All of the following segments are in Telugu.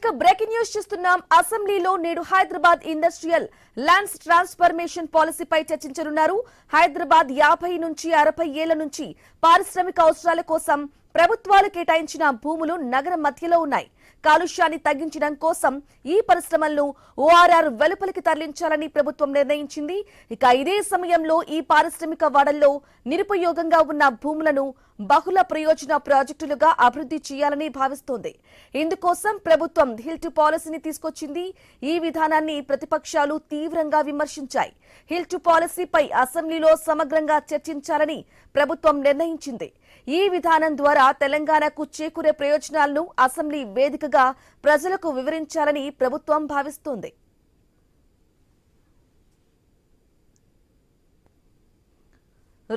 రైట్ బ్రేకింగ్ న్యూస్ చూస్తున్నాం. అసెంబ్లీలో నేడు హైదరాబాద్ ఇండస్ట్రియల్ ల్యాండ్స్ ట్రాన్స్ఫర్మేషన్ పాలసీపై చర్చించనున్నారు. హైదరాబాద్ 50 నుంచి 60 ఏళ్ల నుంచి పారిశ్రామిక అవసరాల కోసం ప్రభుత్వాలు కేటాయించిన భూములు నగరం మధ్యలో ఉన్నాయి. కాలుష్యాన్ని తగ్గించడం కోసం ఈ పరిశ్రమలను ఓఆర్ఆర్ వెలుపలికి తరలించాలని ప్రభుత్వం నిర్ణయించింది. ఇక ఇదే సమయంలో ఈ పారిశ్రామిక వాడల్లో నిరుపయోగంగా ఉన్న భూములను బహుళ ప్రయోజన ప్రాజెక్టులుగా అభివృద్ధి చేయాలని భావిస్తోంది. ఇందుకోసం ప్రభుత్వం హిల్ టు పాలసీని తీసుకొచ్చింది. ఈ విధానాన్ని ప్రతిపక్షాలు తీవ్రంగా విమర్శించాయి. హిల్ టు పాలసీపై అసెంబ్లీలో సమగ్రంగా చర్చించాలని ప్రభుత్వం నిర్ణయించింది. ఈ విధానం ద్వారా తెలంగాణకు చేకూరే ప్రయోజనాలను అసెంబ్లీ వేదికగా ప్రజలకు వివరించాలని ప్రభుత్వం భావిస్తోంది.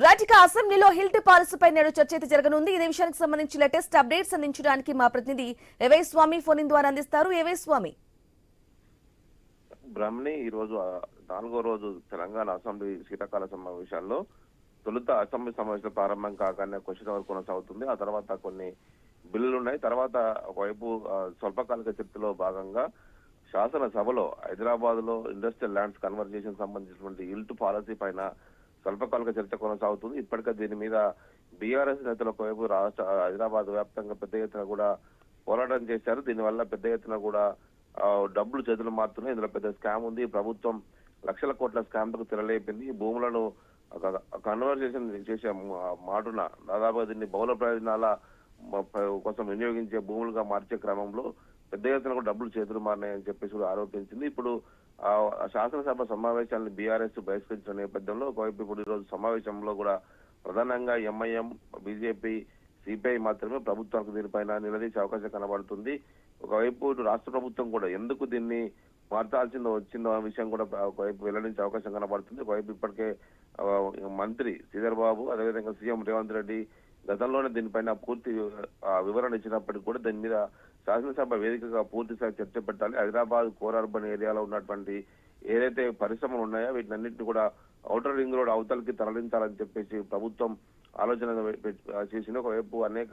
రైట్గా అసెంబ్లీలో హిల్ టు పాలసీపై నేడు చర్చ అయితే జరగనుంది. ఇదే విషయానికి సంబంధించి లేటెస్ట్ అప్డేట్స్ అందించడానికి మా ప్రతినిధి ఏవై స్వామి ఫోన్ ఇన్ ద్వారా అందిస్తారు. ఏవై స్వామి. బ్రహ్మణి ఈ రోజు 4వ రోజు తెలంగాణ అసెంబ్లీ శీతాకాల సమావేశాల్లో తొలుత అసెంబ్లీ సమావేశాలు ప్రారంభం కాగానే క్వశ్చన్ అవర్ కొనసాగుతుంది. ఆ తర్వాత కొన్ని బిల్లులు ఉన్నాయి. తర్వాత ఒకవైపు స్వల్పకాలిక చర్చలో భాగంగా శాసనసభలో హైదరాబాద్ లో ఇండస్ట్రియల్ ల్యాండ్స్ కన్వర్జేషన్ సంబంధించినటువంటి హిల్ టు పాలసీ పైన స్వల్పకాలిక చర్చ కొనసాగుతుంది. ఇప్పటికే దీని మీద బీఆర్ఎస్ నేతలు ఒకవైపు రాష్ట్ర హైదరాబాద్ వ్యాప్తంగా పెద్ద ఎత్తున కూడా పోరాటం చేశారు. దీనివల్ల పెద్ద ఎత్తున కూడా డబ్బులు చేతులు మారుతున్నాయి. ఇందులో పెద్ద స్కామ్ ఉంది. ప్రభుత్వం లక్షల కోట్ల స్కామ్లకు తెరలేపింది. భూములను కన్వర్జేషన్ చేసే మాటున దాదాపుగా దీన్ని బహుళ ప్రయోజనాల కోసం వినియోగించే భూములుగా మార్చే క్రమంలో పెద్ద ఎత్తున కూడా డబ్బులు చేతులు మారినాయని చెప్పేసి కూడా ఆరోపించింది. ఇప్పుడు శాసనసభ సమావేశాలను బీఆర్ఎస్ బహిష్కరించిన నేపథ్యంలో ఒకవైపు ఇప్పుడు ఈ రోజు సమావేశంలో కూడా ప్రధానంగా ఎంఐఎం, బీజేపీ, సిపిఐ మాత్రమే ప్రభుత్వానికి దీనిపైన నిలదీసే అవకాశం కనబడుతుంది. ఒకవైపు రాష్ట్ర ప్రభుత్వం కూడా ఎందుకు దీన్ని మార్చాల్సిందో వచ్చిందో అనే విషయం కూడా ఒకవైపు వెల్లడించే అవకాశం కనబడుతుంది. ఒకవైపు ఇప్పటికే మంత్రి శ్రీధర్ బాబు, అదేవిధంగా సీఎం రేవంత్ రెడ్డి గతంలోనే దీనిపైన పూర్తి వివరణ ఇచ్చినప్పటికీ కూడా దీని మీద శాసనసభ వేదికగా పూర్తిస్థాయి చర్చ పెట్టాలి. హైదరాబాద్ కోర్ అర్బన్ ఏరియాలో ఉన్నటువంటి ఏదైతే పరిశ్రమలు ఉన్నాయో వీటినన్నింటినీ కూడా ఔటర్ రింగ్ రోడ్ అవతలకి తరలించాలని చెప్పేసి ప్రభుత్వం ఆలోచన చేసింది. ఒకవైపు అనేక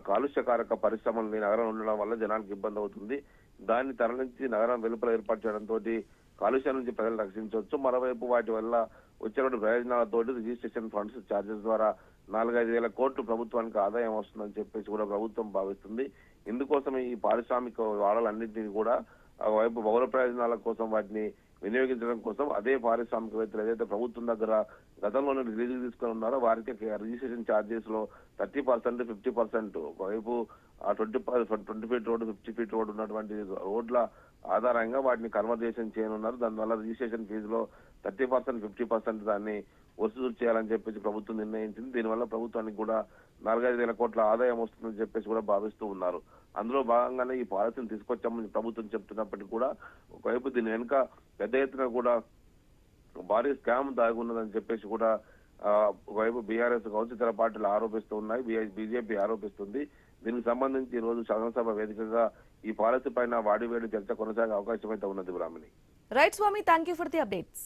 కాలుష్యకారక పరిశ్రమలు నగరం ఉండడం వల్ల జనానికి ఇబ్బంది అవుతుంది. దాన్ని తరలించి నగరం వెలుపల ఏర్పాటు చేయడంతో కాలుష్యం నుంచి ప్రజలు రక్షించవచ్చు. మరోవైపు వాటి వల్ల వచ్చినటువంటి ప్రయోజనాలతో రిజిస్ట్రేషన్ ఫండ్స్ ఛార్జెస్ ద్వారా 4-5 వేల కోట్లు ప్రభుత్వానికి ఆదాయం వస్తుందని చెప్పేసి కూడా ప్రభుత్వం భావిస్తుంది. ఇందుకోసం ఈ పారిశ్రామిక వాడలన్నింటినీ కూడా ఒకవైపు బహుళ ప్రయోజనాల కోసం వాటిని వినియోగించడం కోసం అదే పారిశ్రామికవేత్తలు ఏదైతే ప్రభుత్వం దగ్గర గతంలోనే రిలీజ్ తీసుకుని ఉన్నారో వారికి రిజిస్ట్రేషన్ ఛార్జెస్ లో 30%, 50%, ఒకవైపు 20 ఫీట్ రోడ్డు, 50 ఫీట్ రోడ్డు ఉన్నటువంటి రోడ్ల ఆధారంగా వాటిని కన్వర్జేషన్ చేయనున్నారు. దానివల్ల రిజిస్ట్రేషన్ ఫీజులో 30%, 50% దాన్ని వసూలు చేయాలని చెప్పేసి ప్రభుత్వం నిర్ణయించింది. దీనివల్ల ప్రభుత్వానికి కూడా 4-5 వేల కోట్ల ఆదాయం వస్తుందని చెప్పేసి కూడా భావిస్తూ ఉన్నారు. అందులో భాగంగానే ఈ పాలసీని తీసుకొచ్చామని ప్రభుత్వం చెప్తున్నప్పటికీ కూడా ఒకవైపు దీని వెనుక పెద్ద ఎత్తున కూడా భారీ స్కామ్ దాగి ఉన్నదని చెప్పేసి కూడా ఒకవైపు బీఆర్ఎస్ కావచ్చు ఇతర పార్టీలు ఆరోపిస్తూ ఉన్నాయి. బీజేపీ ఆరోపిస్తుంది. దీనికి సంబంధించి ఈ రోజు శాసనసభ వేదికగా ఈ పాలసీ పైన వాడివేడి చర్చ కొనసాగే అవకాశం అయితే ఉన్నది. బ్రాహ్మణి. రైట్ స్వామి, thank you for the updates.